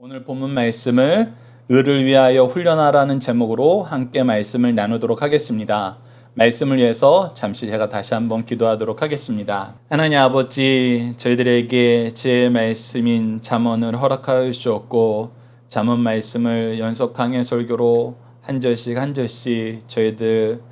오늘 본문 말씀을 의를 위하여 훈련하라는 제목으로 함께 말씀을 나누도록 하겠습니다. 말씀을 위해서 잠시 제가 다시 한번 기도하도록 하겠습니다. 하나님 아버지, 저희들에게 제 말씀인 잠언을 허락하여 주셨고 잠언 말씀을 연속 강해 설교로 한 절씩 한 절씩 저희들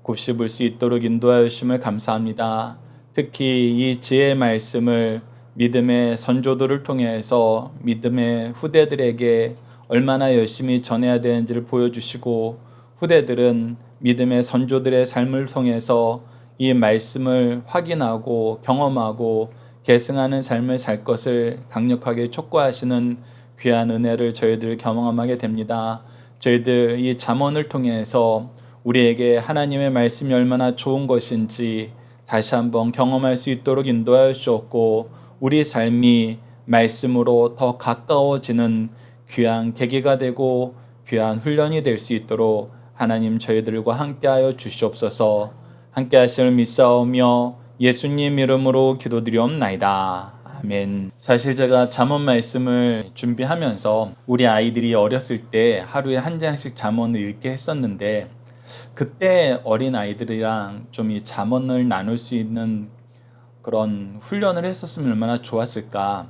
곱씹을 수 있도록 인도하여 주심을 감사합니다. 특히 이 지혜의 말씀을 믿음의 선조들을 통해서 믿음의 후대들에게 얼마나 열심히 전해야 되는지를 보여주시고, 후대들은 믿음의 선조들의 삶을 통해서 이 말씀을 확인하고 경험하고 계승하는 삶을 살 것을 강력하게 촉구하시는 귀한 은혜를 저희들 경험하게 됩니다. 저희들 이 잠언을 통해서 우리에게 하나님의 말씀이 얼마나 좋은 것인지 다시 한번 경험할 수 있도록 인도하여 주셨고, 우리 삶이 말씀으로 더 가까워지는 귀한 계기가 되고 귀한 훈련이 될 수 있도록 하나님 저희들과 함께하여 주시옵소서. 함께하심을 믿사오며 예수님 이름으로 기도드리옵나이다. 아멘. 사실 제가 잠언 말씀을 준비하면서 우리 아이들이 어렸을 때 하루에 한 장씩 잠언을 읽게 했었는데, 그때 어린 아이들이랑 좀 이 잠언을 나눌 수 있는 그런 훈련을 했었으면 얼마나 좋았을까.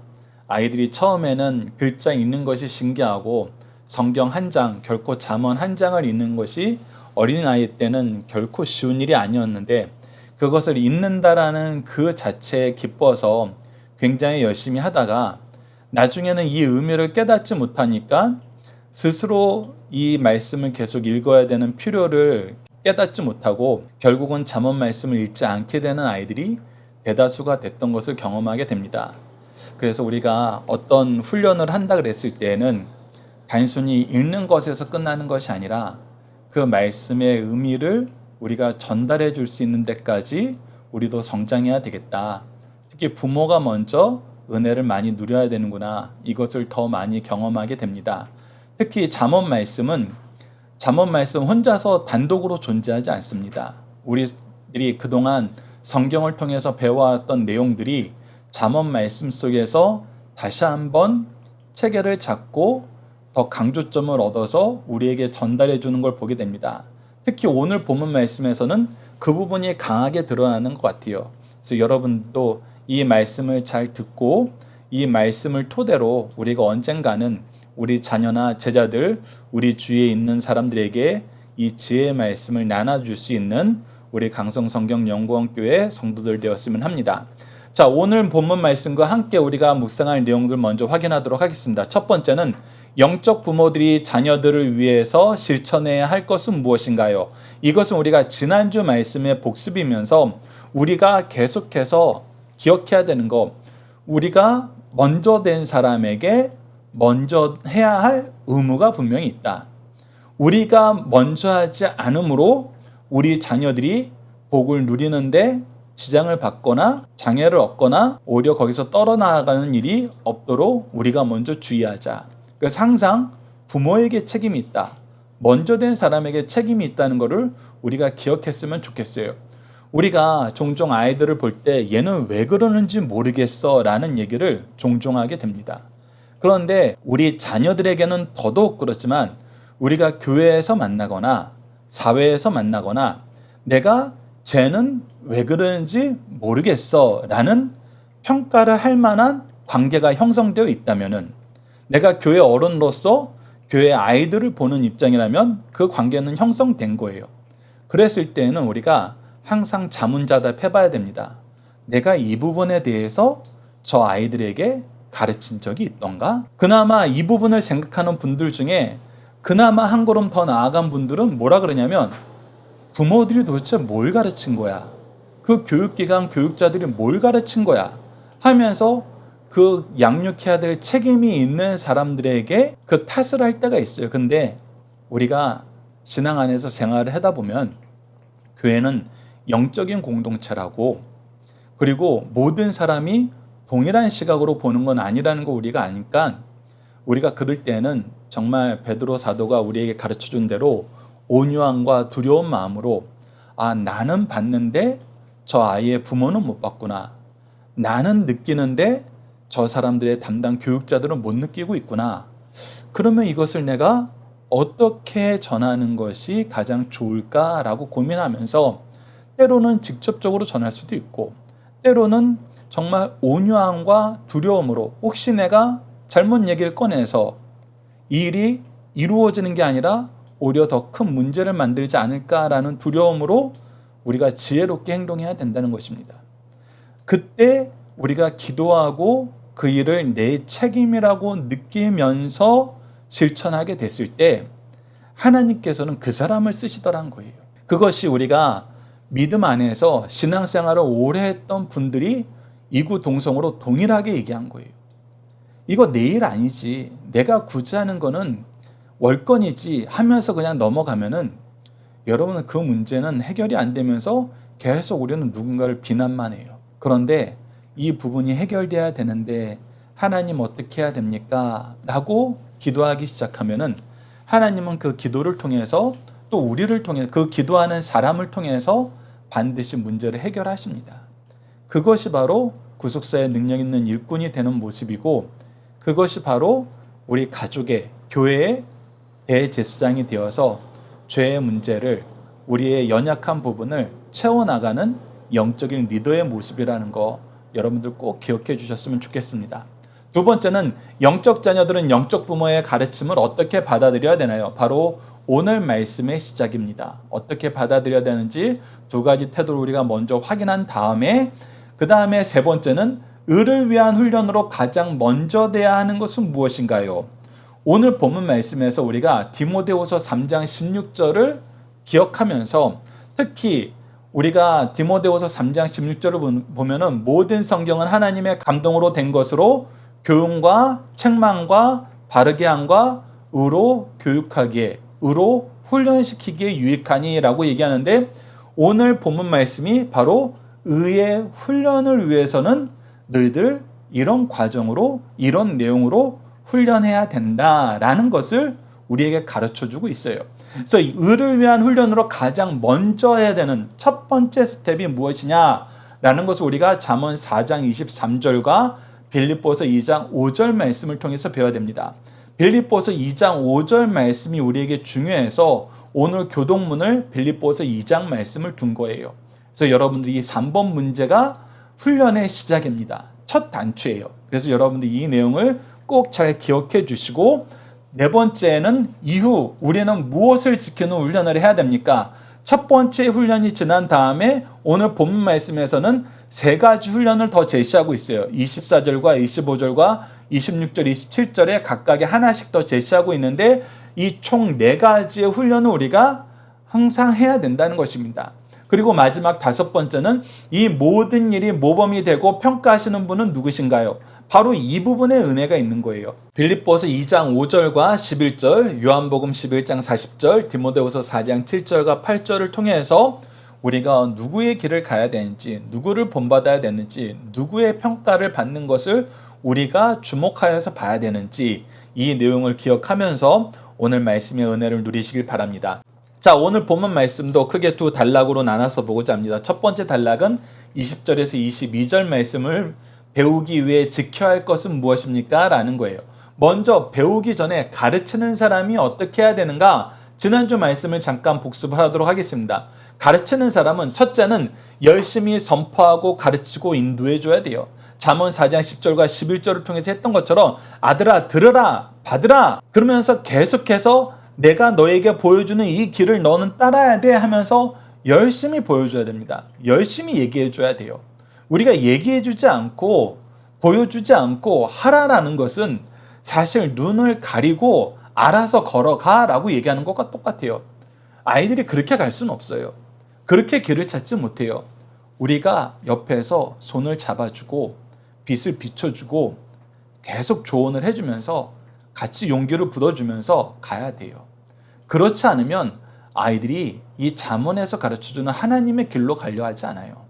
아이들이 처음에는 글자 읽는 것이 신기하고 성경 한 장, 결코 잠언 한 장을 읽는 것이 어린아이 때는 결코 쉬운 일이 아니었는데, 그것을 읽는다라는 그 자체에 기뻐서 굉장히 열심히 하다가 나중에는 이 의미를 깨닫지 못하니까 스스로 이 말씀을 계속 읽어야 되는 필요를 깨닫지 못하고 결국은 잠언 말씀을 읽지 않게 되는 아이들이 대다수가 됐던 것을 경험하게 됩니다. 그래서 우리가 어떤 훈련을 한다 그랬을 때에는 단순히 읽는 것에서 끝나는 것이 아니라 그 말씀의 의미를 우리가 전달해 줄 수 있는 데까지 우리도 성장해야 되겠다. 특히 부모가 먼저 은혜를 많이 누려야 되는구나. 이것을 더 많이 경험하게 됩니다. 특히 잠언 말씀 혼자서 단독으로 존재하지 않습니다. 우리들이 그동안 성경을 통해서 배워왔던 내용들이 잠언 말씀 속에서 다시 한번 체계를 잡고 더 강조점을 얻어서 우리에게 전달해 주는 걸 보게 됩니다. 특히 오늘 본문 말씀에서는 그 부분이 강하게 드러나는 것 같아요. 그래서 여러분도 이 말씀을 잘 듣고 이 말씀을 토대로 우리가 언젠가는 우리 자녀나 제자들, 우리 주위에 있는 사람들에게 이 지혜의 말씀을 나눠줄 수 있는 우리 강성성경연구원교회 성도들 되었으면 합니다. 자, 오늘 본문 말씀과 함께 우리가 묵상할 내용들 먼저 확인하도록 하겠습니다. 첫 번째는 영적 부모들이 자녀들을 위해서 실천해야 할 것은 무엇인가요? 이것은 우리가 지난주 말씀의 복습이면서 우리가 계속해서 기억해야 되는 거, 우리가 먼저 된 사람에게 먼저 해야 할 의무가 분명히 있다. 우리가 먼저 하지 않으므로 우리 자녀들이 복을 누리는데 지장을 받거나 장애를 얻거나 오히려 거기서 떨어나가는 일이 없도록 우리가 먼저 주의하자. 그래서 항상 부모에게 책임이 있다. 먼저 된 사람에게 책임이 있다는 것을 우리가 기억했으면 좋겠어요. 우리가 종종 아이들을 볼 때 얘는 왜 그러는지 모르겠어 라는 얘기를 종종 하게 됩니다. 그런데 우리 자녀들에게는 더더욱 그렇지만 우리가 교회에서 만나거나 사회에서 만나거나 내가 쟤는 왜 그러는지 모르겠어 라는 평가를 할 만한 관계가 형성되어 있다면, 내가 교회 어른으로서 교회 아이들을 보는 입장이라면 그 관계는 형성된 거예요. 그랬을 때는 우리가 항상 자문자답 해봐야 됩니다. 내가 이 부분에 대해서 저 아이들에게 가르친 적이 있던가? 그나마 이 부분을 생각하는 분들 중에 그나마 한 걸음 더 나아간 분들은 뭐라 그러냐면, 부모들이 도대체 뭘 가르친 거야? 그 교육기관 교육자들이 뭘 가르친 거야? 하면서 그 양육해야 될 책임이 있는 사람들에게 그 탓을 할 때가 있어요. 근데 우리가 신앙 안에서 생활을 하다 보면 교회는 영적인 공동체라고, 그리고 모든 사람이 동일한 시각으로 보는 건 아니라는 거 우리가 아니까, 우리가 그럴 때는 정말 베드로 사도가 우리에게 가르쳐준 대로 온유함과 두려운 마음으로, 나는 봤는데 저 아이의 부모는 못 봤구나. 나는 느끼는데 저 사람들의 담당 교육자들은 못 느끼고 있구나. 그러면 이것을 내가 어떻게 전하는 것이 가장 좋을까라고 고민하면서 때로는 직접적으로 전할 수도 있고 때로는 정말 온유함과 두려움으로 혹시 내가 잘못 얘기를 꺼내서 이 일이 이루어지는 게 아니라 오히려 더 큰 문제를 만들지 않을까라는 두려움으로 우리가 지혜롭게 행동해야 된다는 것입니다. 그때 우리가 기도하고 그 일을 내 책임이라고 느끼면서 실천하게 됐을 때 하나님께서는 그 사람을 쓰시더란 거예요. 그것이 우리가 믿음 안에서 신앙생활을 오래 했던 분들이 이구동성으로 동일하게 얘기한 거예요. 이거 내 일 아니지. 내가 굳이 하는 거는 월권이지 하면서 그냥 넘어가면은 여러분은 그 문제는 해결이 안 되면서 계속 우리는 누군가를 비난만 해요. 그런데 이 부분이 해결돼야 되는데 하나님 어떻게 해야 됩니까? 라고 기도하기 시작하면은 하나님은 그 기도를 통해서 또 우리를 통해 그 기도하는 사람을 통해서 반드시 문제를 해결하십니다. 그것이 바로 구속사의 능력 있는 일꾼이 되는 모습이고 그것이 바로 우리 가족의 교회의 대제사장이 되어서 죄의 문제를 우리의 연약한 부분을 채워나가는 영적인 리더의 모습이라는 거 여러분들 꼭 기억해 주셨으면 좋겠습니다. 두 번째는 영적 자녀들은 영적 부모의 가르침을 어떻게 받아들여야 되나요? 바로 오늘 말씀의 시작입니다. 어떻게 받아들여야 되는지 두 가지 태도를 우리가 먼저 확인한 다음에 그 다음에 세 번째는 을을 위한 훈련으로 가장 먼저 돼야 하는 것은 무엇인가요? 오늘 본문 말씀에서 우리가 디모데후서 3장 16절을 기억하면서 특히 우리가 디모데후서 3장 16절을 보면은 모든 성경은 하나님의 감동으로 된 것으로 교훈과 책망과 바르게 함과 의로 교육하기에 의로 훈련시키기에 유익하니라고 얘기하는데 오늘 본문 말씀이 바로 의의 훈련을 위해서는 너희들 이런 과정으로 이런 내용으로 훈련해야 된다라는 것을 우리에게 가르쳐주고 있어요. 그래서 의를 위한 훈련으로 가장 먼저 해야 되는 첫 번째 스텝이 무엇이냐라는 것을 우리가 잠언 4장 23절과 빌립보서 2장 5절 말씀을 통해서 배워야 됩니다. 빌립보서 2장 5절 말씀이 우리에게 중요해서 오늘 교동문을 빌립보서 2장 말씀을 둔 거예요. 그래서 여러분들이 이 3번 문제가 훈련의 시작입니다. 첫 단추예요. 그래서 여러분들이 이 내용을 꼭 잘 기억해 주시고 네 번째는 이후 우리는 무엇을 지키는 훈련을 해야 됩니까? 첫 번째 훈련이 지난 다음에 오늘 본문 말씀에서는 세 가지 훈련을 더 제시하고 있어요. 24절과 25절과 26절, 27절에 각각의 하나씩 더 제시하고 있는데 이 총 네 가지의 훈련을 우리가 항상 해야 된다는 것입니다. 그리고 마지막 다섯 번째는 이 모든 일이 모범이 되고 평가하시는 분은 누구신가요? 바로 이 부분에 은혜가 있는 거예요. 빌립보서 2장 5절과 11절, 요한복음 11장 40절, 디모데후서 4장 7절과 8절을 통해서 우리가 누구의 길을 가야 되는지, 누구를 본받아야 되는지, 누구의 평가를 받는 것을 우리가 주목하여서 봐야 되는지 이 내용을 기억하면서 오늘 말씀의 은혜를 누리시길 바랍니다. 자, 오늘 본문 말씀도 크게 두 단락으로 나눠서 보고자 합니다. 첫 번째 단락은 20절에서 22절 말씀을 배우기 위해 지켜야 할 것은 무엇입니까? 라는 거예요. 먼저 배우기 전에 가르치는 사람이 어떻게 해야 되는가? 지난주 말씀을 잠깐 복습을 하도록 하겠습니다. 가르치는 사람은 첫째는 열심히 선포하고 가르치고 인도해 줘야 돼요. 잠언 4장 10절과 11절을 통해서 했던 것처럼 아들아 들으라 받으라 그러면서 계속해서 내가 너에게 보여주는 이 길을 너는 따라야 돼 하면서 열심히 보여줘야 됩니다. 열심히 얘기해 줘야 돼요. 우리가 얘기해 주지 않고 보여주지 않고 하라라는 것은 사실 눈을 가리고 알아서 걸어가라고 얘기하는 것과 똑같아요. 아이들이 그렇게 갈 수는 없어요. 그렇게 길을 찾지 못해요. 우리가 옆에서 손을 잡아주고 빛을 비춰주고 계속 조언을 해주면서 같이 용기를 불어주면서 가야 돼요. 그렇지 않으면 아이들이 이 잠언에서 가르쳐주는 하나님의 길로 가려 하지 않아요.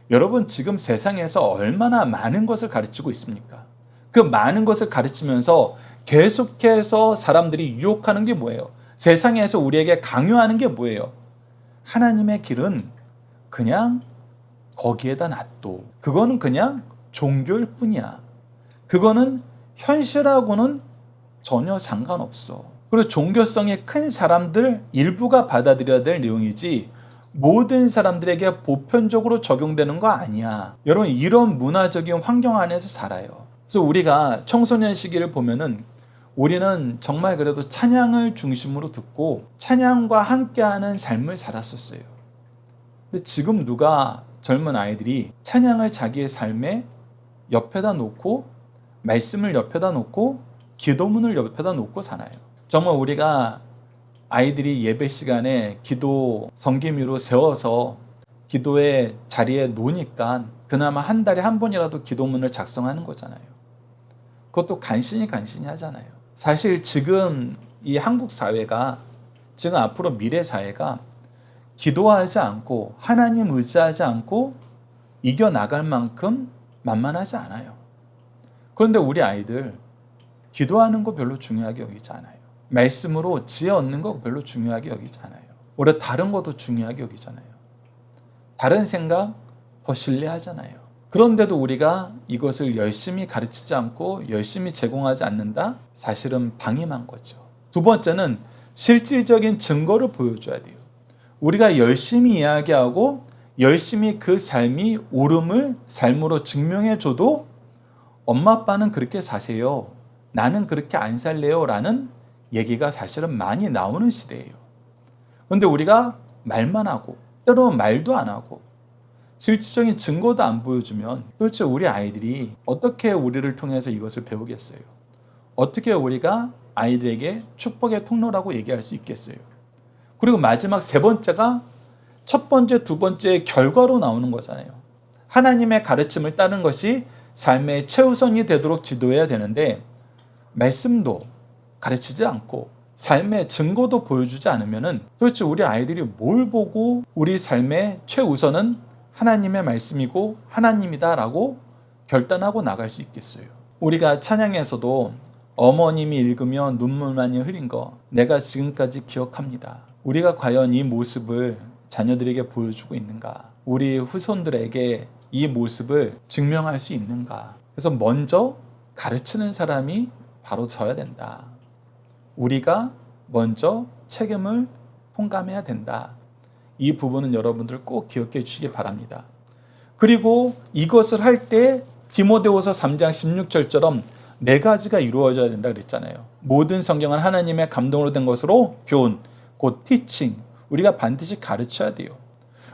여러분 지금 세상에서 얼마나 많은 것을 가르치고 있습니까? 그 많은 것을 가르치면서 계속해서 사람들이 유혹하는 게 뭐예요? 세상에서 우리에게 강요하는 게 뭐예요? 하나님의 길은 그냥 거기에다 놔둬. 그거는 그냥 종교일 뿐이야. 그거는 현실하고는 전혀 상관없어. 그리고 종교성이 큰 사람들 일부가 받아들여야 될 내용이지 모든 사람들에게 보편적으로 적용되는 거 아니야. 여러분, 이런 문화적인 환경 안에서 살아요. 그래서 우리가 청소년 시기를 보면은 우리는 정말 그래도 찬양을 중심으로 듣고 찬양과 함께하는 삶을 살았었어요. 근데 지금 누가 젊은 아이들이 찬양을 자기의 삶에 옆에다 놓고 말씀을 옆에다 놓고 기도문을 옆에다 놓고 사나요? 정말 우리가 아이들이 예배 시간에 기도 성김위로 세워서 기도의 자리에 놓으니까 그나마 한 달에 한 번이라도 기도문을 작성하는 거잖아요. 그것도 간신히 하잖아요. 사실 지금 이 한국 사회가, 지금 앞으로 미래 사회가 기도하지 않고 하나님 의지하지 않고 이겨나갈 만큼 만만하지 않아요. 그런데 우리 아이들 기도하는 거 별로 중요하게 여기지 않아요. 말씀으로 지혜 얻는 거 별로 중요하게 여기지 않아요. 오히려 다른 것도 중요하게 여기잖아요. 다른 생각 더 신뢰하잖아요. 그런데도 우리가 이것을 열심히 가르치지 않고 열심히 제공하지 않는다? 사실은 방임한 거죠. 두 번째는 실질적인 증거를 보여줘야 돼요. 우리가 열심히 이야기하고 열심히 그 삶이 옳음을 삶으로 증명해줘도 엄마 아빠는 그렇게 사세요, 나는 그렇게 안 살래요 라는 얘기가 사실은 많이 나오는 시대예요. 그런데 우리가 말만 하고 때로는 말도 안 하고 실질적인 증거도 안 보여주면 도대체 우리 아이들이 어떻게 우리를 통해서 이것을 배우겠어요? 어떻게 우리가 아이들에게 축복의 통로라고 얘기할 수 있겠어요? 그리고 마지막 세 번째가 첫 번째, 두 번째의 결과로 나오는 거잖아요. 하나님의 가르침을 따르는 것이 삶의 최우선이 되도록 지도해야 되는데 말씀도 가르치지 않고 삶의 증거도 보여주지 않으면 도대체 우리 아이들이 뭘 보고 우리 삶의 최우선은 하나님의 말씀이고 하나님이다 라고 결단하고 나갈 수 있겠어요? 우리가 찬양에서도 어머님이 읽으며 눈물 많이 흘린 거 내가 지금까지 기억합니다. 우리가 과연 이 모습을 자녀들에게 보여주고 있는가? 우리 후손들에게 이 모습을 증명할 수 있는가? 그래서 먼저 가르치는 사람이 바로 져야 된다. 우리가 먼저 책임을 통감해야 된다. 이 부분은 여러분들 꼭 기억해 주시기 바랍니다. 그리고 이것을 할 때 디모데후서 3장 16절처럼 네 가지가 이루어져야 된다 그랬잖아요. 모든 성경은 하나님의 감동으로 된 것으로 교훈, 곧 티칭, 우리가 반드시 가르쳐야 돼요.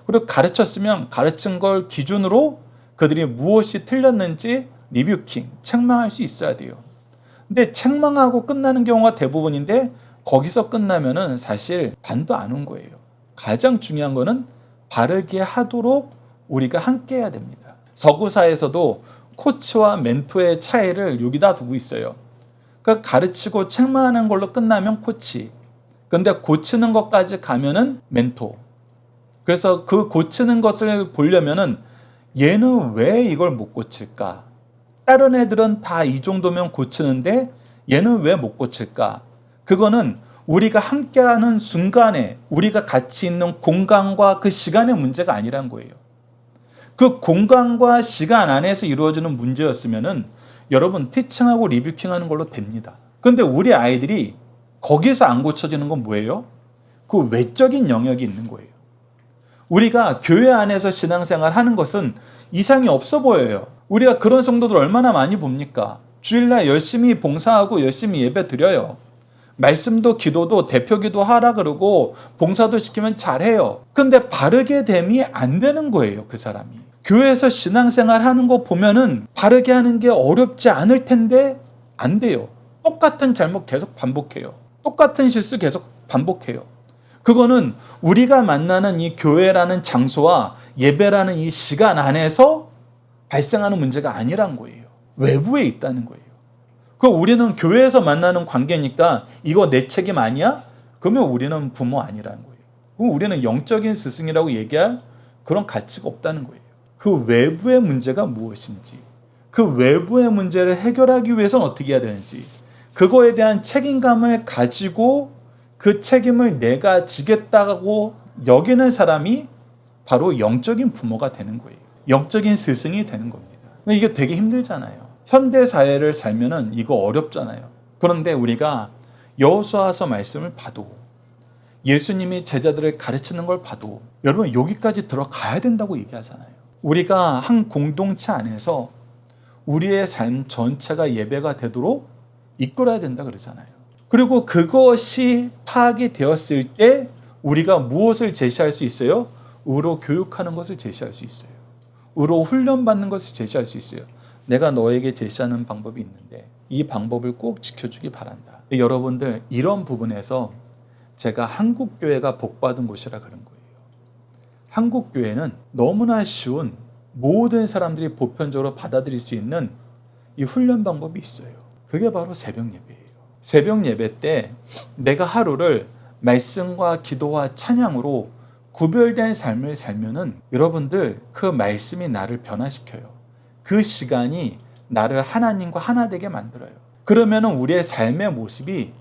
그리고 가르쳤으면 가르친 걸 기준으로 그들이 무엇이 틀렸는지 리뷰킹, 책망할 수 있어야 돼요. 근데 책망하고 끝나는 경우가 대부분인데 거기서 끝나면은 사실 반도 안 온 거예요. 가장 중요한 거는 바르게 하도록 우리가 함께 해야 됩니다. 서구사에서도 코치와 멘토의 차이를 여기다 두고 있어요. 그러니까 가르치고 책망하는 걸로 끝나면 코치, 근데 고치는 것까지 가면은 멘토. 그래서 그 고치는 것을 보려면은 얘는 왜 이걸 못 고칠까? 다른 애들은 다 이 정도면 고치는데 얘는 왜 못 고칠까? 그거는 우리가 함께하는 순간에 우리가 같이 있는 공간과 그 시간의 문제가 아니란 거예요. 그 공간과 시간 안에서 이루어지는 문제였으면은 여러분 티칭하고 리뷰킹하는 걸로 됩니다. 그런데 우리 아이들이 거기서 안 고쳐지는 건 뭐예요? 그 외적인 영역이 있는 거예요. 우리가 교회 안에서 신앙생활 하는 것은 이상이 없어 보여요. 우리가 그런 성도들 얼마나 많이 봅니까? 주일날 열심히 봉사하고 열심히 예배 드려요. 말씀도 기도도 대표 기도하라 그러고 봉사도 시키면 잘해요. 근데 바르게 됨이 안 되는 거예요, 그 사람이. 교회에서 신앙생활 하는 거 보면은 바르게 하는 게 어렵지 않을 텐데 안 돼요. 똑같은 잘못 계속 반복해요. 똑같은 실수 계속 반복해요. 그거는 우리가 만나는 이 교회라는 장소와 예배라는 이 시간 안에서 발생하는 문제가 아니란 거예요. 외부에 있다는 거예요. 그 우리는 교회에서 만나는 관계니까 이거 내 책임 아니야? 그러면 우리는 부모 아니라는 거예요. 그럼 우리는 영적인 스승이라고 얘기할 그런 가치가 없다는 거예요. 그 외부의 문제가 무엇인지, 그 외부의 문제를 해결하기 위해서는 어떻게 해야 되는지, 그거에 대한 책임감을 가지고 그 책임을 내가 지겠다고 여기는 사람이 바로 영적인 부모가 되는 거예요. 영적인 스승이 되는 겁니다. 이게 되게 힘들잖아요. 현대 사회를 살면은 이거 어렵잖아요. 그런데 우리가 여호수아서 말씀을 봐도 예수님이 제자들을 가르치는 걸 봐도 여러분 여기까지 들어가야 된다고 얘기하잖아요. 우리가 한 공동체 안에서 우리의 삶 전체가 예배가 되도록 이끌어야 된다 그러잖아요. 그리고 그것이 파악이 되었을 때 우리가 무엇을 제시할 수 있어요? 의로 교육하는 것을 제시할 수 있어요. 의로 훈련받는 것을 제시할 수 있어요. 내가 너에게 제시하는 방법이 있는데 이 방법을 꼭 지켜주기 바란다. 여러분들 이런 부분에서 제가 한국교회가 복받은 곳이라 그런 거예요. 한국교회는 너무나 쉬운 모든 사람들이 보편적으로 받아들일 수 있는 이 훈련 방법이 있어요. 그게 바로 새벽 예배예요. 새벽 예배 때 내가 하루를 말씀과 기도와 찬양으로 구별된 삶을 살면은 여러분들 그 말씀이 나를 변화시켜요. 그 시간이 나를 하나님과 하나 되게 만들어요. 그러면은 우리의 삶의 모습이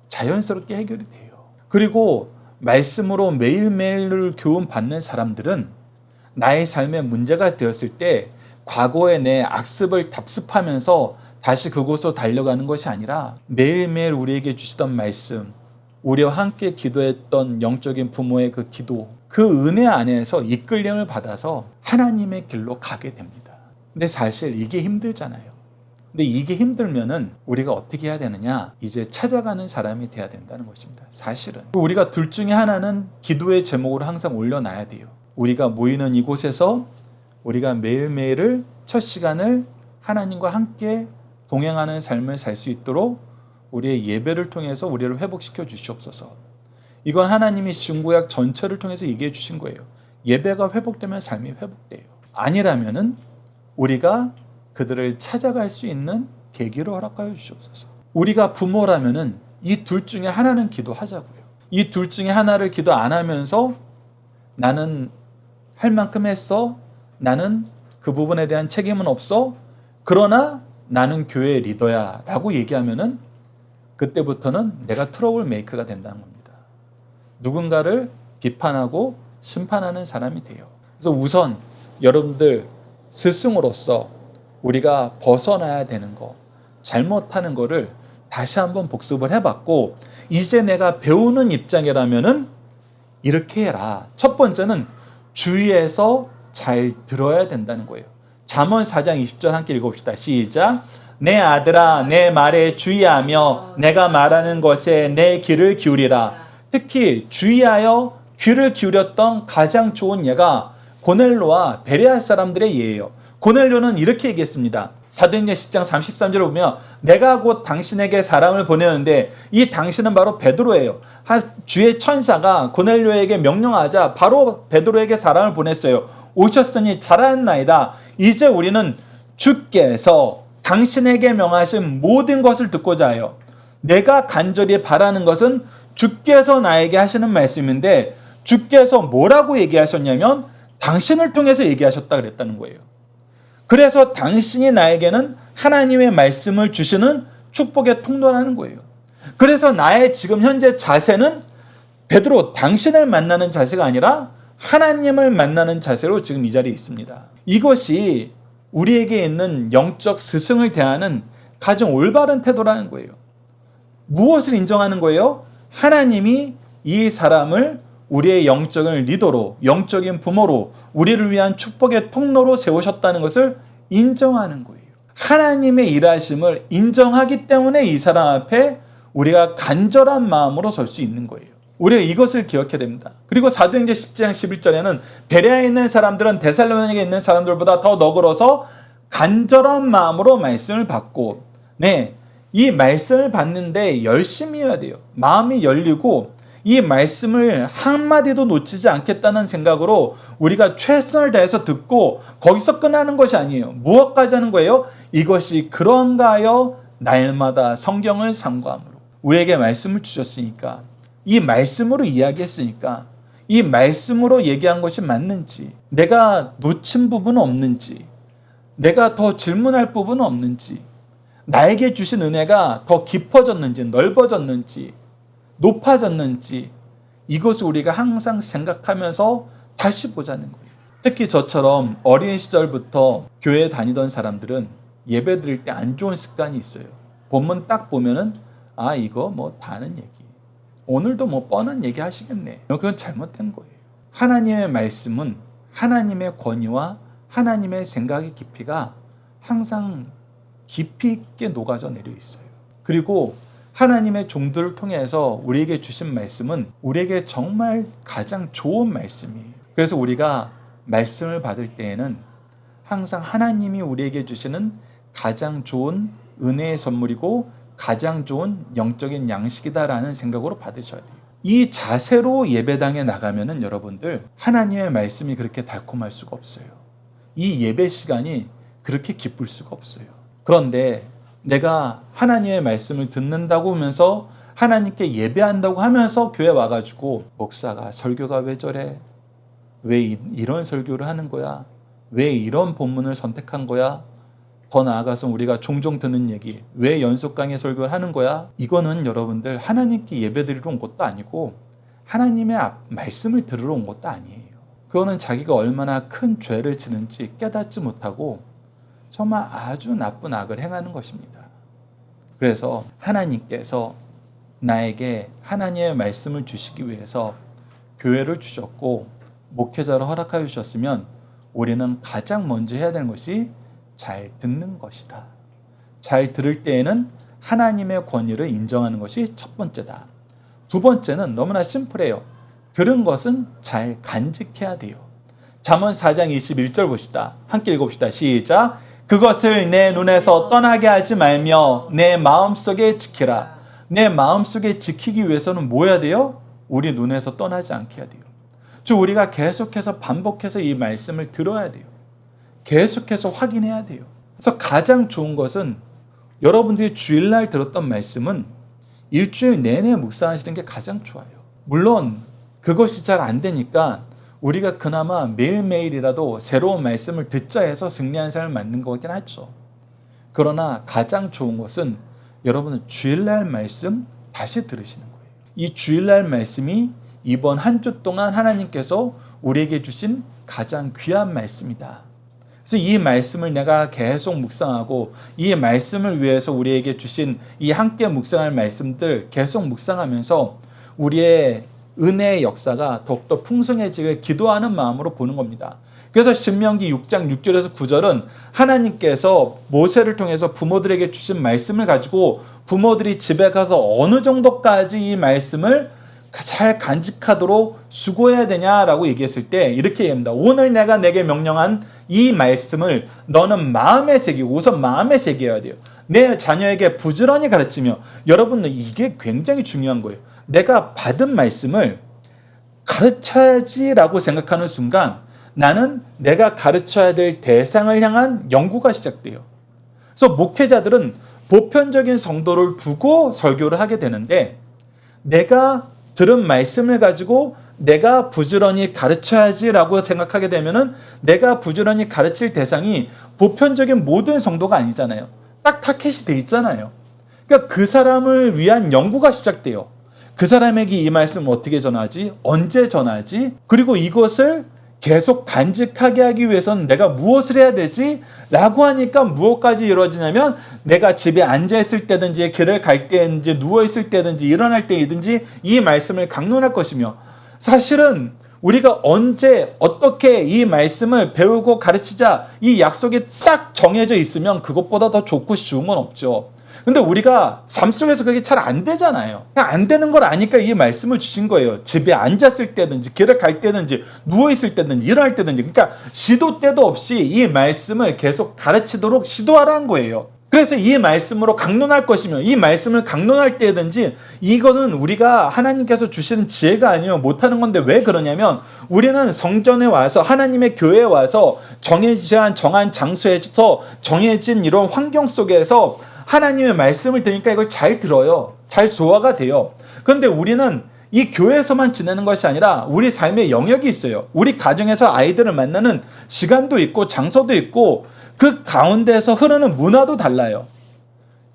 자연스럽게 해결이 돼요. 그리고 말씀으로 매일매일 교훈 받는 사람들은 나의 삶에 문제가 되었을 때 과거의 내 악습을 답습하면서 다시 그곳으로 달려가는 것이 아니라 매일매일 우리에게 주시던 말씀, 우리와 함께 기도했던 영적인 부모의 그 기도, 그 은혜 안에서 이끌림을 받아서 하나님의 길로 가게 됩니다. 근데 사실 이게 힘들잖아요. 근데 이게 힘들면은 우리가 어떻게 해야 되느냐? 이제 찾아가는 사람이 돼야 된다는 것입니다. 사실은. 우리가 둘 중에 하나는 기도의 제목으로 항상 올려놔야 돼요. 우리가 모이는 이곳에서 우리가 매일매일을 첫 시간을 하나님과 함께 동행하는 삶을 살 수 있도록 우리의 예배를 통해서 우리를 회복시켜 주시옵소서. 이건 하나님이 신구약 전체를 통해서 얘기해 주신 거예요. 예배가 회복되면 삶이 회복돼요. 아니라면은 우리가 그들을 찾아갈 수 있는 계기로 허락하여 주시옵소서. 우리가 부모라면은 이 둘 중에 하나는 기도하자고요. 이 둘 중에 하나를 기도 안 하면서 나는 할 만큼 했어. 나는 그 부분에 대한 책임은 없어. 그러나 나는 교회 리더야 라고 얘기하면은 그때부터는 내가 트러블 메이커가 된다는 겁니다. 누군가를 비판하고 심판하는 사람이 돼요. 그래서 우선 여러분들 스승으로서 우리가 벗어나야 되는 거, 잘못하는 거를 다시 한번 복습을 해봤고 이제 내가 배우는 입장이라면은 이렇게 해라. 첫 번째는 주의해서 잘 들어야 된다는 거예요. 잠언 4장 20절 함께 읽어봅시다. 시작. 내 아들아 내 말에 주의하며 내가 말하는 것에 내 귀를 기울이라. 특히 주의하여 귀를 기울였던 가장 좋은 예가 고넬료와 베레아 사람들의 예예요. 고넬료는 이렇게 얘기했습니다. 사도행전 10장 33절을 보면 내가 곧 당신에게 사람을 보내는데 이 당신은 바로 베드로예요. 주의 천사가 고넬료에게 명령하자 바로 베드로에게 사람을 보냈어요. 오셨으니 잘하였나이다. 이제 우리는 주께서 당신에게 명하신 모든 것을 듣고자 하여 내가 간절히 바라는 것은 주께서 나에게 하시는 말씀인데 주께서 뭐라고 얘기하셨냐면 당신을 통해서 얘기하셨다 그랬다는 거예요. 그래서 당신이 나에게는 하나님의 말씀을 주시는 축복의 통로라는 거예요. 그래서 나의 지금 현재 자세는 베드로 당신을 만나는 자세가 아니라 하나님을 만나는 자세로 지금 이 자리에 있습니다. 이것이 우리에게 있는 영적 스승을 대하는 가장 올바른 태도라는 거예요. 무엇을 인정하는 거예요? 하나님이 이 사람을 우리의 영적인 리더로, 영적인 부모로, 우리를 위한 축복의 통로로 세우셨다는 것을 인정하는 거예요. 하나님의 일하심을 인정하기 때문에 이 사람 앞에 우리가 간절한 마음으로 설 수 있는 거예요. 우리가 이것을 기억해야 됩니다. 그리고 사도행전 10장 11절에는 베레아에 있는 사람들은 데살로니가에 있는 사람들보다 더 너그러서 간절한 마음으로 말씀을 받고, 이 말씀을 받는데 열심히 해야 돼요. 마음이 열리고 이 말씀을 한마디도 놓치지 않겠다는 생각으로 우리가 최선을 다해서 듣고 거기서 끝나는 것이 아니에요. 무엇까지 하는 거예요? 이것이 그런가 하여 날마다 성경을 상고함으로. 우리에게 말씀을 주셨으니까, 이 말씀으로 이야기했으니까 이 말씀으로 얘기한 것이 맞는지, 내가 놓친 부분은 없는지, 내가 더 질문할 부분은 없는지, 나에게 주신 은혜가 더 깊어졌는지 넓어졌는지 높아졌는지, 이것을 우리가 항상 생각하면서 다시 보자는 거예요. 특히 저처럼 어린 시절부터 교회에 다니던 사람들은 예배 드릴 때 안 좋은 습관이 있어요. 본문 딱 보면은 이거 뭐 다 아는 얘기. 오늘도 뭐 뻔한 얘기 하시겠네. 그건 잘못된 거예요. 하나님의 말씀은 하나님의 권위와 하나님의 생각의 깊이가 항상 깊이 있게 녹아져 내려 있어요. 그리고 하나님의 종들을 통해서 우리에게 주신 말씀은 우리에게 정말 가장 좋은 말씀이에요. 그래서 우리가 말씀을 받을 때에는 항상 하나님이 우리에게 주시는 가장 좋은 은혜의 선물이고 가장 좋은 영적인 양식이다라는 생각으로 받으셔야 돼요. 이 자세로 예배당에 나가면은 여러분들 하나님의 말씀이 그렇게 달콤할 수가 없어요. 이 예배 시간이 그렇게 기쁠 수가 없어요. 그런데 내가 하나님의 말씀을 듣는다고 하면서 하나님께 예배한다고 하면서 교회 와가지고 목사가 설교가 왜 저래? 왜 이런 설교를 하는 거야? 왜 이런 본문을 선택한 거야? 더 나아가서 우리가 종종 듣는 얘기, 왜 연속 강의 설교를 하는 거야? 이거는 여러분들 하나님께 예배드리러 온 것도 아니고 하나님의 말씀을 들으러 온 것도 아니에요. 그거는 자기가 얼마나 큰 죄를 지는지 깨닫지 못하고 정말 아주 나쁜 악을 행하는 것입니다. 그래서 하나님께서 나에게 하나님의 말씀을 주시기 위해서 교회를 주셨고 목회자를 허락하여 주셨으면 우리는 가장 먼저 해야 되는 것이 잘 듣는 것이다. 잘 들을 때에는 하나님의 권위를 인정하는 것이 첫 번째다. 두 번째는 너무나 심플해요. 들은 것은 잘 간직해야 돼요. 잠언 4장 21절 봅시다. 함께 읽읍시다. 시작. 그것을 내 눈에서 떠나게 하지 말며 내 마음속에 지키라. 내 마음속에 지키기 위해서는 뭐 해야 돼요? 우리 눈에서 떠나지 않게 해야 돼요. 즉 우리가 계속해서 반복해서 이 말씀을 들어야 돼요. 계속해서 확인해야 돼요. 그래서 가장 좋은 것은 여러분들이 주일날 들었던 말씀은 일주일 내내 묵상하시는 게 가장 좋아요. 물론 그것이 잘 안 되니까 우리가 그나마 매일매일이라도 새로운 말씀을 듣자 해서 승리한 삶을 만든 거긴 하죠. 그러나 가장 좋은 것은 여러분은 주일날 말씀 다시 들으시는 거예요. 이 주일날 말씀이 이번 한 주 동안 하나님께서 우리에게 주신 가장 귀한 말씀이다. 그래서 이 말씀을 내가 계속 묵상하고 이 말씀을 위해서 우리에게 주신 이 함께 묵상할 말씀들 계속 묵상하면서 우리의 은혜의 역사가 더욱더 풍성해지길 기도하는 마음으로 보는 겁니다. 그래서 신명기 6장 6절에서 9절은 하나님께서 모세를 통해서 부모들에게 주신 말씀을 가지고 부모들이 집에 가서 어느 정도까지 이 말씀을 잘 간직하도록 수고해야 되냐라고 얘기했을 때 이렇게 얘기합니다. 오늘 내가 내게 명령한 이 말씀을 너는 마음에 새기고 우선 마음에 새겨야 돼요. 내 자녀에게 부지런히 가르치며 여러분은 이게 굉장히 중요한 거예요. 내가 받은 말씀을 가르쳐야지라고 생각하는 순간 나는 내가 가르쳐야 될 대상을 향한 연구가 시작돼요. 그래서 목회자들은 보편적인 성도를 두고 설교를 하게 되는데 내가 들은 말씀을 가지고 내가 부지런히 가르쳐야지라고 생각하게 되면은 내가 부지런히 가르칠 대상이 보편적인 모든 성도가 아니잖아요. 딱 타켓이 돼 있잖아요. 그러니까 그 사람을 위한 연구가 시작돼요. 그 사람에게 이 말씀을 어떻게 전하지? 언제 전하지? 그리고 이것을 계속 간직하게 하기 위해서는 내가 무엇을 해야 되지? 라고 하니까 무엇까지 이루어지냐면 내가 집에 앉아있을 때든지 길을 갈 때든지 누워있을 때든지 일어날 때이든지 이 말씀을 강론할 것이며 사실은 우리가 언제 어떻게 이 말씀을 배우고 가르치자 이 약속이 딱 정해져 있으면 그것보다 더 좋고 쉬운 건 없죠. 근데 우리가 삶 속에서 그게 잘 안 되잖아요. 그냥 안 되는 걸 아니까 이 말씀을 주신 거예요. 집에 앉았을 때든지 길을 갈 때든지 누워있을 때든지 일어날 때든지 그러니까 시도 때도 없이 이 말씀을 계속 가르치도록 시도하라는 거예요. 그래서 이 말씀으로 강론할 것이며 이 말씀을 강론할 때든지 이거는 우리가 하나님께서 주시는 지혜가 아니면 못하는 건데 왜 그러냐면 우리는 성전에 와서 하나님의 교회에 와서 정한 장소에서 정해진 이런 환경 속에서 하나님의 말씀을 들으니까 이걸 잘 들어요. 잘 소화가 돼요. 그런데 우리는 이 교회에서만 지내는 것이 아니라 우리 삶의 영역이 있어요. 우리 가정에서 아이들을 만나는 시간도 있고 장소도 있고 그 가운데에서 흐르는 문화도 달라요.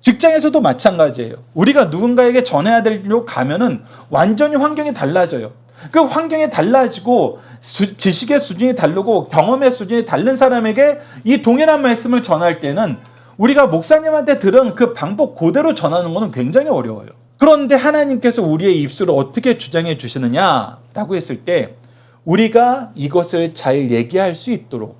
직장에서도 마찬가지예요. 우리가 누군가에게 전해야 되려고 가면은 완전히 환경이 달라져요. 그 환경이 달라지고 지식의 수준이 다르고 경험의 수준이 다른 사람에게 이 동일한 말씀을 전할 때는 우리가 목사님한테 들은 그 방법 그대로 전하는 것은 굉장히 어려워요. 그런데 하나님께서 우리의 입술을 어떻게 주장해 주시느냐라고 했을 때 우리가 이것을 잘 얘기할 수 있도록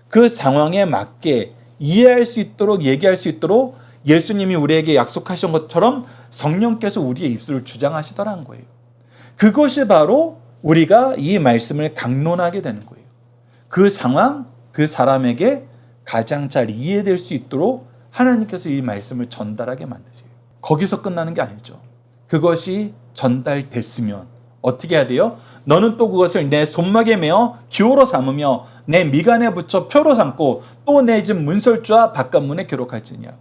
그 상황에 맞게 이해할 수 있도록 얘기할 수 있도록 예수님이 우리에게 약속하신 것처럼 성령께서 우리의 입술을 주장하시더라는 거예요. 그것이 바로 우리가 이 말씀을 강론하게 되는 거예요. 그 상황, 그 사람에게 가장 잘 이해될 수 있도록 하나님께서 이 말씀을 전달하게 만드세요. 거기서 끝나는 게 아니죠. 그것이 전달됐으면 어떻게 해야 돼요? 너는 또 그것을 내 손목에 매어 기호로 삼으며 내 미간에 붙여 표로 삼고 또 내 집 문설주와 바깥문에 기록할지니라.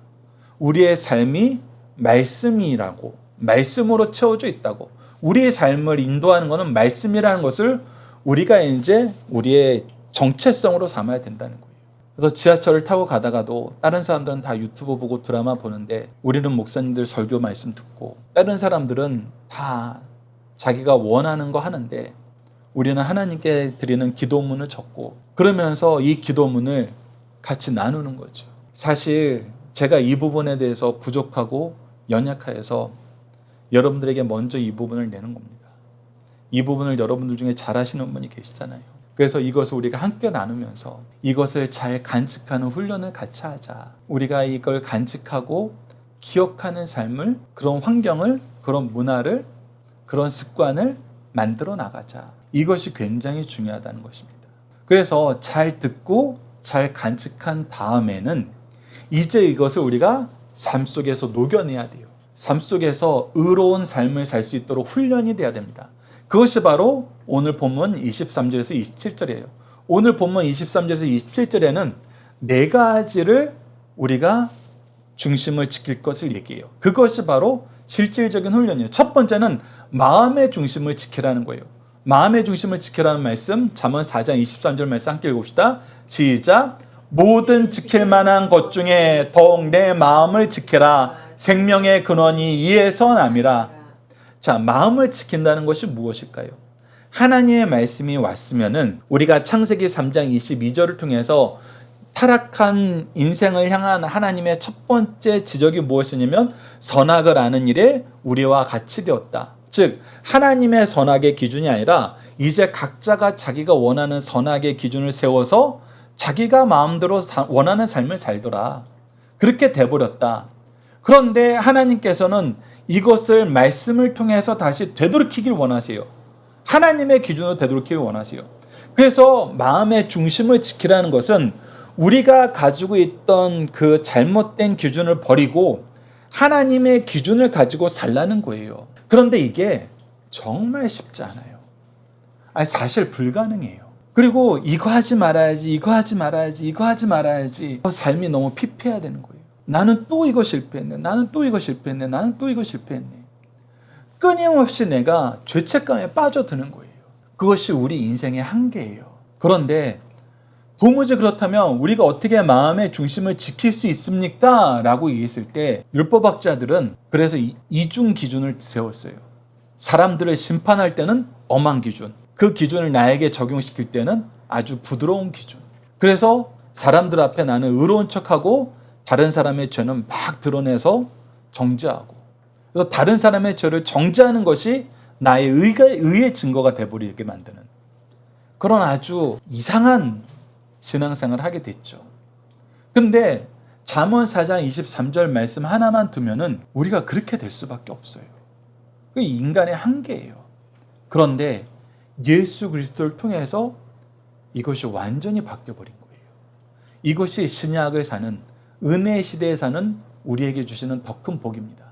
우리의 삶이 말씀이라고, 말씀으로 채워져 있다고, 우리의 삶을 인도하는 것은 말씀이라는 것을 우리가 이제 우리의 정체성으로 삼아야 된다는 거예요. 그래서 지하철을 타고 가다가도 다른 사람들은 다 유튜브 보고 드라마 보는데 우리는 목사님들 설교 말씀 듣고 다른 사람들은 다 자기가 원하는 거 하는데 우리는 하나님께 드리는 기도문을 적고 그러면서 이 기도문을 같이 나누는 거죠. 사실 제가 이 부분에 대해서 부족하고 연약해서 여러분들에게 먼저 이 부분을 내는 겁니다. 이 부분을 여러분들 중에 잘하시는 분이 계시잖아요. 그래서 이것을 우리가 함께 나누면서 이것을 잘 간직하는 훈련을 같이 하자. 우리가 이걸 간직하고 기억하는 삶을, 그런 환경을, 그런 문화를, 그런 습관을 만들어 나가자. 이것이 굉장히 중요하다는 것입니다. 그래서 잘 듣고 잘 간직한 다음에는 이제 이것을 우리가 삶 속에서 녹여내야 돼요. 삶 속에서 의로운 삶을 살 수 있도록 훈련이 돼야 됩니다. 그것이 바로 오늘 본문 23절에서 27절이에요. 오늘 본문 23절에서 27절에는 네 가지를 우리가 중심을 지킬 것을 얘기해요. 그것이 바로 실질적인 훈련이에요. 첫 번째는 마음의 중심을 지키라는 거예요. 마음의 중심을 지키라는 말씀, 잠언 4장 23절 말씀 함께 읽읍시다. 시작. 모든 지킬 만한 것 중에 더욱 내 마음을 지켜라. 생명의 근원이 이에서 남이라. 자, 마음을 지킨다는 것이 무엇일까요? 하나님의 말씀이 왔으면은 우리가 창세기 3장 22절을 통해서 타락한 인생을 향한 하나님의 첫 번째 지적이 무엇이냐면 선악을 아는 일에 우리와 같이 되었다. 즉 하나님의 선악의 기준이 아니라 이제 각자가 자기가 원하는 선악의 기준을 세워서 자기가 마음대로 원하는 삶을 살더라. 그렇게 돼버렸다. 그런데 하나님께서는 이것을 말씀을 통해서 다시 되돌이키길 원하세요. 하나님의 기준으로 되돌이키길 원하세요. 그래서 마음의 중심을 지키라는 것은 우리가 가지고 있던 그 잘못된 기준을 버리고 하나님의 기준을 가지고 살라는 거예요. 그런데 이게 정말 쉽지 않아요. 아니, 사실 불가능해요. 그리고 이거 하지 말아야지, 이거 하지 말아야지, 이거 하지 말아야지. 삶이 너무 피폐해야 되는 거예요. 나는 또 이거 실패했네. 나는 또 이거 실패했네. 나는 또 이거 실패했네. 끊임없이 내가 죄책감에 빠져드는 거예요. 그것이 우리 인생의 한계예요. 그런데 도무지 그렇다면 우리가 어떻게 마음의 중심을 지킬 수 있습니까? 라고 얘기했을 때 율법학자들은 그래서 이중 기준을 세웠어요. 사람들을 심판할 때는 엄한 기준, 그 기준을 나에게 적용시킬 때는 아주 부드러운 기준. 그래서 사람들 앞에 나는 의로운 척하고 다른 사람의 죄는 막 드러내서 정죄하고, 그래서 다른 사람의 죄를 정죄하는 것이 나의 의의 증거가 돼버리게 만드는 그런 아주 이상한 신앙생활을 하게 됐죠. 근데 잠언 4장 23절 말씀 하나만 두면은 우리가 그렇게 될 수밖에 없어요. 그게 인간의 한계예요. 그런데 예수 그리스도를 통해서 이것이 완전히 바뀌어버린 거예요. 이것이 신약을 사는, 은혜의 시대에 사는 우리에게 주시는 더 큰 복입니다.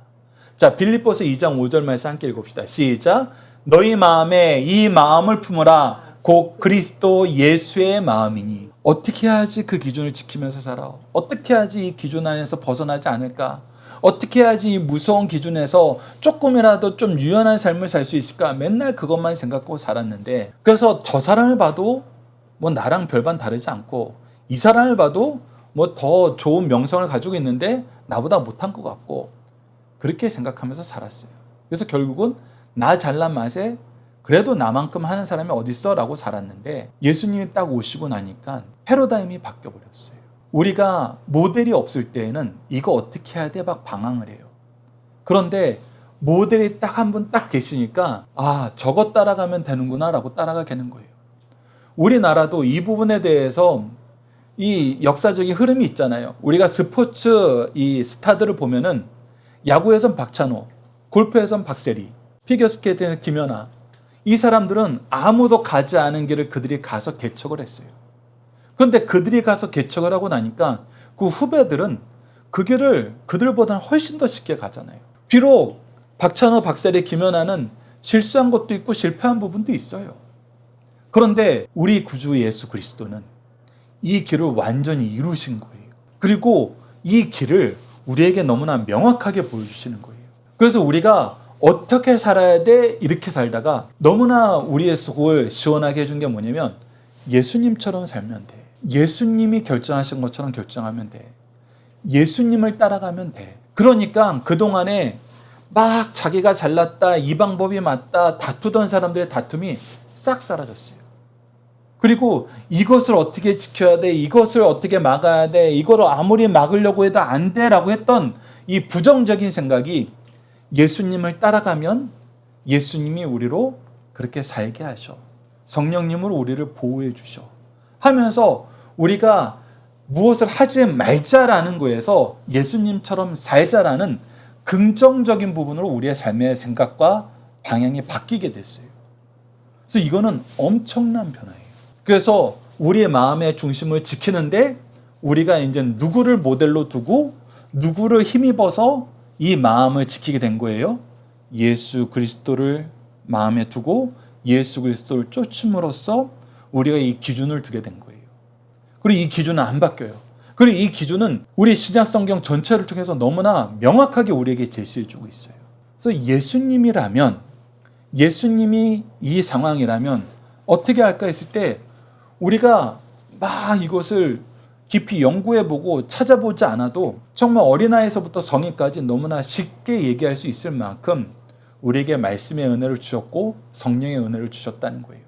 자, 빌립보서 2장 5절 말씀 함께 읽읍시다. 시작. 너희 마음에 이 마음을 품으라. 곧 그리스도 예수의 마음이니. 어떻게 해야지 그 기준을 지키면서 살아? 어떻게 해야지 이 기준 안에서 벗어나지 않을까? 어떻게 해야지 이 무서운 기준에서 조금이라도 좀 유연한 삶을 살 수 있을까? 맨날 그것만 생각하고 살았는데, 그래서 저 사람을 봐도 뭐 나랑 별반 다르지 않고, 이 사람을 봐도 뭐 더 좋은 명성을 가지고 있는데 나보다 못한 것 같고, 그렇게 생각하면서 살았어요. 그래서 결국은 나 잘난 맛에 그래도 나만큼 하는 사람이 어딨어? 라고 살았는데 예수님이 딱 오시고 나니까 패러다임이 바뀌어버렸어요. 우리가 모델이 없을 때에는 이거 어떻게 해야 돼? 막 방황을 해요. 그런데 모델이 딱 한 분 딱 계시니까 저거 따라가면 되는구나 라고 따라가게 되는 거예요. 우리나라도 이 부분에 대해서 이 역사적인 흐름이 있잖아요. 우리가 스포츠 이 스타들을 보면은 야구에선 박찬호, 골프에선 박세리, 피겨스케이트에는 김연아. 이 사람들은 아무도 가지 않은 길을 그들이 가서 개척을 했어요. 그런데 그들이 가서 개척을 하고 나니까 그 후배들은 그 길을 그들보다는 훨씬 더 쉽게 가잖아요. 비록 박찬호, 박세리, 김연아는 실수한 것도 있고 실패한 부분도 있어요. 그런데 우리 구주 예수 그리스도는 이 길을 완전히 이루신 거예요. 그리고 이 길을 우리에게 너무나 명확하게 보여주시는 거예요. 그래서 우리가 어떻게 살아야 돼? 이렇게 살다가 너무나 우리의 속을 시원하게 해준 게 뭐냐면 예수님처럼 살면 돼. 예수님이 결정하신 것처럼 결정하면 돼. 예수님을 따라가면 돼. 그러니까 그동안에 막 자기가 잘났다, 이 방법이 맞다 다투던 사람들의 다툼이 싹 사라졌어요. 그리고 이것을 어떻게 지켜야 돼, 이것을 어떻게 막아야 돼, 이걸 아무리 막으려고 해도 안 돼라고 했던 이 부정적인 생각이 예수님을 따라가면 예수님이 우리로 그렇게 살게 하셔. 성령님으로 우리를 보호해 주셔. 하면서 우리가 무엇을 하지 말자라는 거에서 예수님처럼 살자라는 긍정적인 부분으로 우리의 삶의 생각과 방향이 바뀌게 됐어요. 그래서 이거는 엄청난 변화예요. 그래서 우리의 마음의 중심을 지키는데 우리가 이제 누구를 모델로 두고 누구를 힘입어서 이 마음을 지키게 된 거예요. 예수 그리스도를 마음에 두고 예수 그리스도를 쫓음으로써 우리가 이 기준을 두게 된 거예요. 그리고 이 기준은 안 바뀌어요. 그리고 이 기준은 우리 신약 성경 전체를 통해서 너무나 명확하게 우리에게 제시해 주고 있어요. 그래서 예수님이라면, 예수님이 이 상황이라면 어떻게 할까 했을 때 우리가 막 이것을 깊이 연구해보고 찾아보지 않아도 정말 어린아이에서부터 성인까지 너무나 쉽게 얘기할 수 있을 만큼 우리에게 말씀의 은혜를 주셨고 성령의 은혜를 주셨다는 거예요.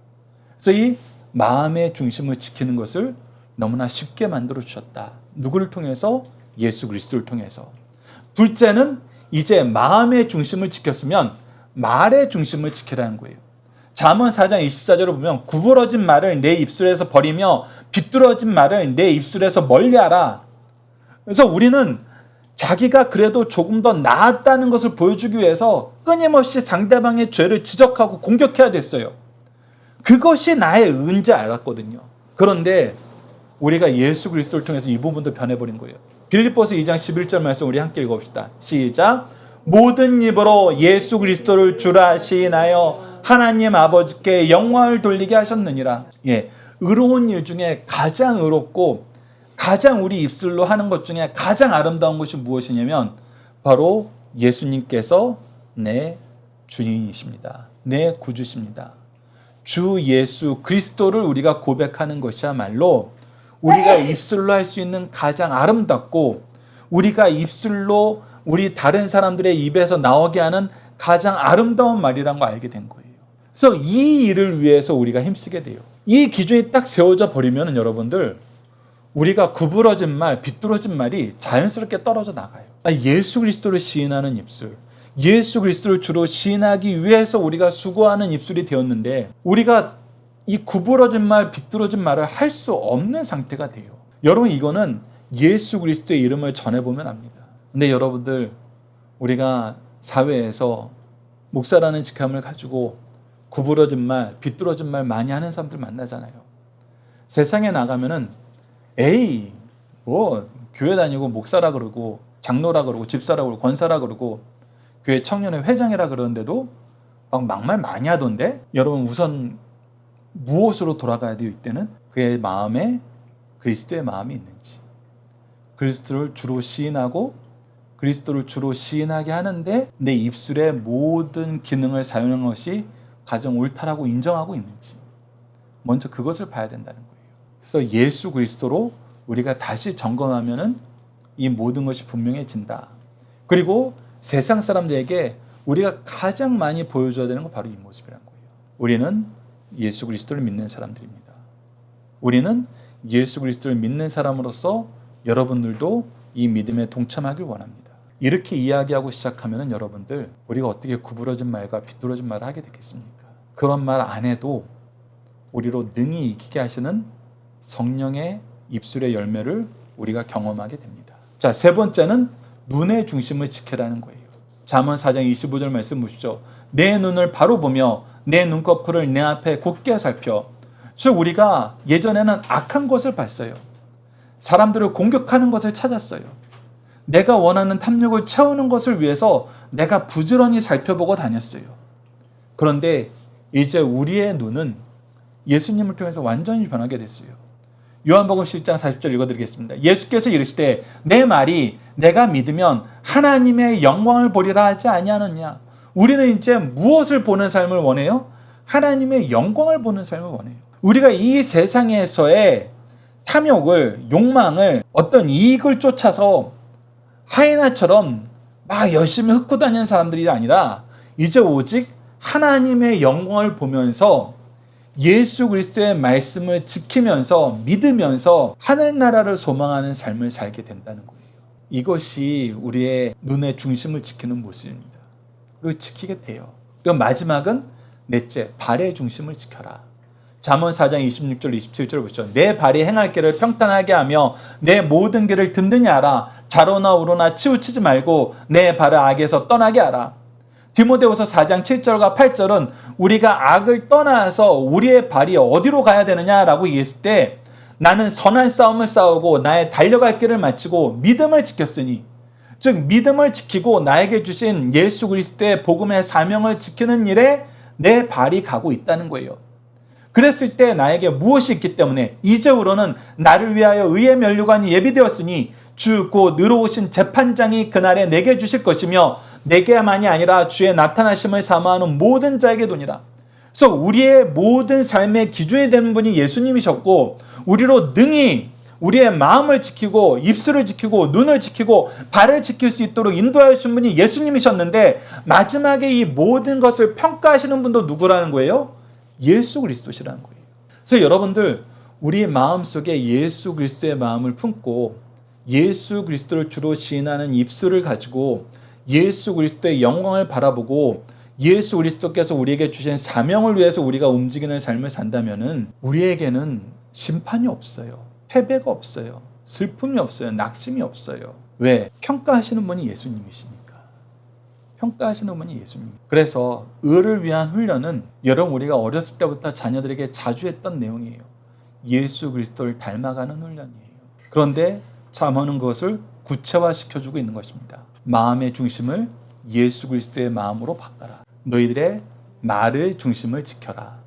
그래서 이 마음의 중심을 지키는 것을 너무나 쉽게 만들어 주셨다. 누구를 통해서? 예수 그리스도를 통해서. 둘째는 이제 마음의 중심을 지켰으면 말의 중심을 지키라는 거예요. 잠언 4장 24절을 보면 구부러진 말을 내 입술에서 버리며 비뚤어진 말을 내 입술에서 멀리하라. 그래서 우리는 자기가 그래도 조금 더 나았다는 것을 보여주기 위해서 끊임없이 상대방의 죄를 지적하고 공격해야 됐어요. 그것이 나의 은인지 알았거든요. 그런데 우리가 예수 그리스도를 통해서 이 부분도 변해버린 거예요. 빌립보서 2장 11절 말씀 우리 함께 읽어봅시다. 시작. 모든 입으로 예수 그리스도를 주라 시인하여 하나님 아버지께 영광을 돌리게 하셨느니라. 의로운 일 중에 가장 의롭고 가장 우리 입술로 하는 것 중에 가장 아름다운 것이 무엇이냐면 바로 예수님께서 내 주인이십니다. 내 구주십니다. 주 예수 그리스도를 우리가 고백하는 것이야말로 우리가 입술로 할 수 있는 가장 아름답고 우리가 입술로 우리 다른 사람들의 입에서 나오게 하는 가장 아름다운 말이라는 걸 알게 된 거예요. 그래서 이 일을 위해서 우리가 힘쓰게 돼요. 이 기준이 딱 세워져 버리면 여러분들 우리가 구부러진 말, 비뚤어진 말이 자연스럽게 떨어져 나가요. 예수 그리스도를 시인하는 입술, 예수 그리스도를 주로 시인하기 위해서 우리가 수고하는 입술이 되었는데 우리가 이 구부러진 말, 비뚤어진 말을 할 수 없는 상태가 돼요. 여러분 이거는 예수 그리스도의 이름을 전해보면 압니다. 근데 여러분들 우리가 사회에서 목사라는 직함을 가지고 구부러진 말, 비뚤어진 말 많이 하는 사람들 만나잖아요. 세상에 나가면은 에이 뭐 교회 다니고 목사라 그러고 장로라 그러고 집사라 그러고 권사라 그러고 교회 청년회 회장이라 그러는데도 막 막말 많이 하던데 여러분 우선 무엇으로 돌아가야 돼요? 이때는 그의 마음에 그리스도의 마음이 있는지 그리스도를 주로 시인하고 그리스도를 주로 시인하게 하는데 내 입술의 모든 기능을 사용하는 것이 가장 옳다라고 인정하고 있는지 먼저 그것을 봐야 된다는 거예요. 그래서 예수 그리스도로 우리가 다시 점검하면은 이 모든 것이 분명해진다. 그리고 세상 사람들에게 우리가 가장 많이 보여줘야 되는 건 바로 이 모습이란 거예요. 우리는 예수 그리스도를 믿는 사람들입니다. 우리는 예수 그리스도를 믿는 사람으로서 여러분들도 이 믿음에 동참하길 원합니다. 이렇게 이야기하고 시작하면 여러분들 우리가 어떻게 구부러진 말과 비뚤어진 말을 하게 되겠습니까? 그런 말 안 해도 우리로 능히 이기게 하시는 성령의 입술의 열매를 우리가 경험하게 됩니다. 자, 세 번째는 눈의 중심을 지키라는 거예요. 잠언 4장 25절 말씀 보십시오. 내 눈을 바로 보며 내 눈꺼풀을 내 앞에 곧게 살펴. 즉 우리가 예전에는 악한 것을 봤어요. 사람들을 공격하는 것을 찾았어요. 내가 원하는 탐욕을 채우는 것을 위해서 내가 부지런히 살펴보고 다녔어요. 그런데 이제 우리의 눈은 예수님을 통해서 완전히 변하게 됐어요. 요한복음 10장 40절 읽어드리겠습니다. 예수께서 이르시되 내 말이 내가 믿으면 하나님의 영광을 보리라 하지 아니하느냐. 우리는 이제 무엇을 보는 삶을 원해요? 하나님의 영광을 보는 삶을 원해요. 우리가 이 세상에서의 탐욕을, 욕망을, 어떤 이익을 쫓아서 하이나처럼 막 열심히 흙고 다니는 사람들이 아니라 이제 오직 하나님의 영광을 보면서 예수 그리스도의 말씀을 지키면서 믿으면서 하늘나라를 소망하는 삶을 살게 된다는 거예요. 이것이 우리의 눈의 중심을 지키는 모습입니다. 그리고 지키게 돼요. 그리고 마지막은 넷째, 발의 중심을 지켜라. 잠언 4장 26절 27절 보시죠. 내 발이 행할 길을 평탄하게 하며 내 모든 길을 든든히 하라. 좌로나 우로나 치우치지 말고 내 발을 악에서 떠나게 하라. 디모데후서 4장 7절과 8절은 우리가 악을 떠나서 우리의 발이 어디로 가야 되느냐라고 얘기했을 때 나는 선한 싸움을 싸우고 나의 달려갈 길을 마치고 믿음을 지켰으니, 즉 믿음을 지키고 나에게 주신 예수 그리스도의 복음의 사명을 지키는 일에 내 발이 가고 있다는 거예요. 그랬을 때 나에게 무엇이 있기 때문에 이제후로는 나를 위하여 의의 면류관이 예비되었으니 주 곧 의로우신 재판장이 그날에 내게 주실 것이며 내게만이 아니라 주의 나타나심을 사모하는 모든 자에게 도니라. 그래서 우리의 모든 삶의 기준이 되는 분이 예수님이셨고 우리로 능히 우리의 마음을 지키고 입술을 지키고 눈을 지키고 발을 지킬 수 있도록 인도하여 주신 분이 예수님이셨는데 마지막에 이 모든 것을 평가하시는 분도 누구라는 거예요? 예수 그리스도시라는 거예요. 그래서 여러분들 우리 마음속에 예수 그리스도의 마음을 품고 예수 그리스도를 주로 시인하는 입술을 가지고 예수 그리스도의 영광을 바라보고 예수 그리스도께서 우리에게 주신 사명을 위해서 우리가 움직이는 삶을 산다면은 우리에게는 심판이 없어요. 패배가 없어요. 슬픔이 없어요. 낙심이 없어요. 왜? 평가하시는 분이 예수님이시니까. 평가하시는 분이 예수님. 그래서 의를 위한 훈련은 여러분 우리가 어렸을 때부터 자녀들에게 자주 했던 내용이에요. 예수 그리스도를 닮아가는 훈련이에요. 그런데 잠언은 그것을 구체화시켜주고 있는 것입니다. 마음의 중심을 예수 그리스도의 마음으로 바꿔라. 너희들의 말의 중심을 지켜라.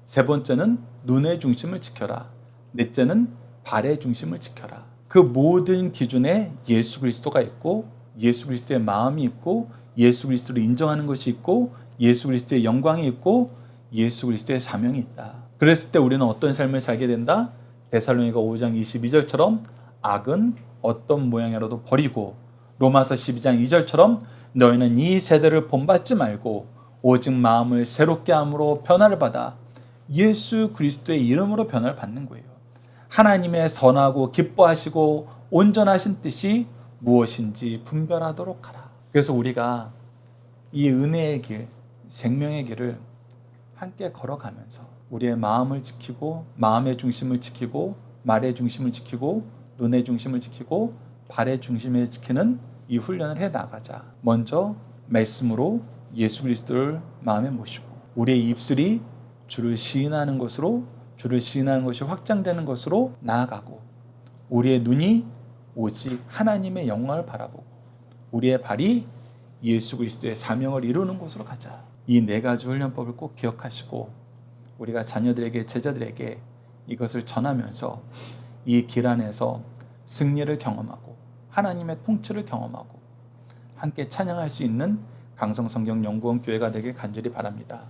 세 번째는 눈의 중심을 지켜라. 넷째는 발의 중심을 지켜라. 그 모든 기준에 예수 그리스도가 있고 예수 그리스도의 마음이 있고 예수 그리스도를 인정하는 것이 있고 예수 그리스도의 영광이 있고 예수 그리스도의 사명이 있다. 그랬을 때 우리는 어떤 삶을 살게 된다? 데살로니가 5장 22절처럼 악은 어떤 모양이라도 버리고 로마서 12장 2절처럼 너희는 이 세대를 본받지 말고 오직 마음을 새롭게 함으로 변화를 받아 예수 그리스도의 이름으로 변화를 받는 거예요. 하나님의 선하고 기뻐하시고 온전하신 뜻이 무엇인지 분별하도록 하라. 그래서 우리가 이 은혜의 길, 생명의 길을 함께 걸어가면서 우리의 마음을 지키고 마음의 중심을 지키고 말의 중심을 지키고 눈의 중심을 지키고 발의 중심을 지키는 이 훈련을 해 나가자. 먼저 말씀으로 예수 그리스도를 마음에 모시고 우리의 입술이 주를 시인하는 것으로 주를 시인하는 것이 확장되는 것으로 나아가고 우리의 눈이 오직 하나님의 영광을 바라보고 우리의 발이 예수 그리스도의 사명을 이루는 곳으로 가자. 이 네 가지 훈련법을 꼭 기억하시고 우리가 자녀들에게 제자들에게 이것을 전하면서 이 길 안에서 승리를 경험하고 하나님의 통치를 경험하고 함께 찬양할 수 있는 강성성경연구원 교회가 되길 간절히 바랍니다.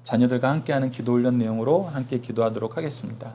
자녀들과 함께하는 기도훈련 내용으로 함께 기도하도록 하겠습니다.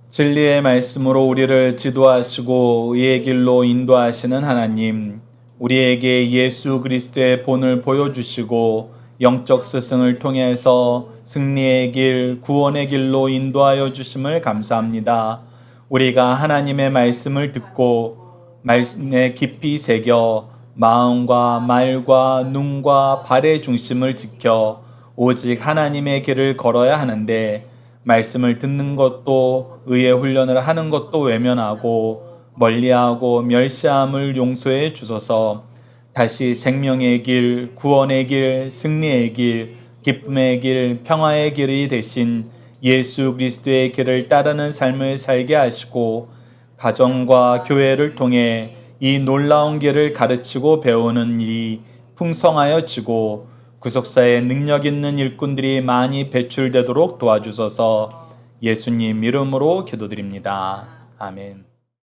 진리의 말씀으로 우리를 지도하시고 의의 길로 인도하시는 하나님, 우리에게 예수 그리스도의 본을 보여주시고 영적 스승을 통해서 승리의 길, 구원의 길로 인도하여 주심을 감사합니다. 우리가 하나님의 말씀을 듣고 말씀에 깊이 새겨 마음과 말과 눈과 발의 중심을 지켜 오직 하나님의 길을 걸어야 하는데 말씀을 듣는 것도 의의 훈련을 하는 것도 외면하고 멀리하고 멸시함을 용서해 주소서. 다시 생명의 길, 구원의 길, 승리의 길, 기쁨의 길, 평화의 길이 대신 예수 그리스도의 길을 따르는 삶을 살게 하시고 가정과 교회를 통해 이 놀라운 길을 가르치고 배우는 일이 풍성하여 지고 구속사에 능력 있는 일꾼들이 많이 배출되도록 도와주소서. 예수님 이름으로 기도드립니다. 아멘.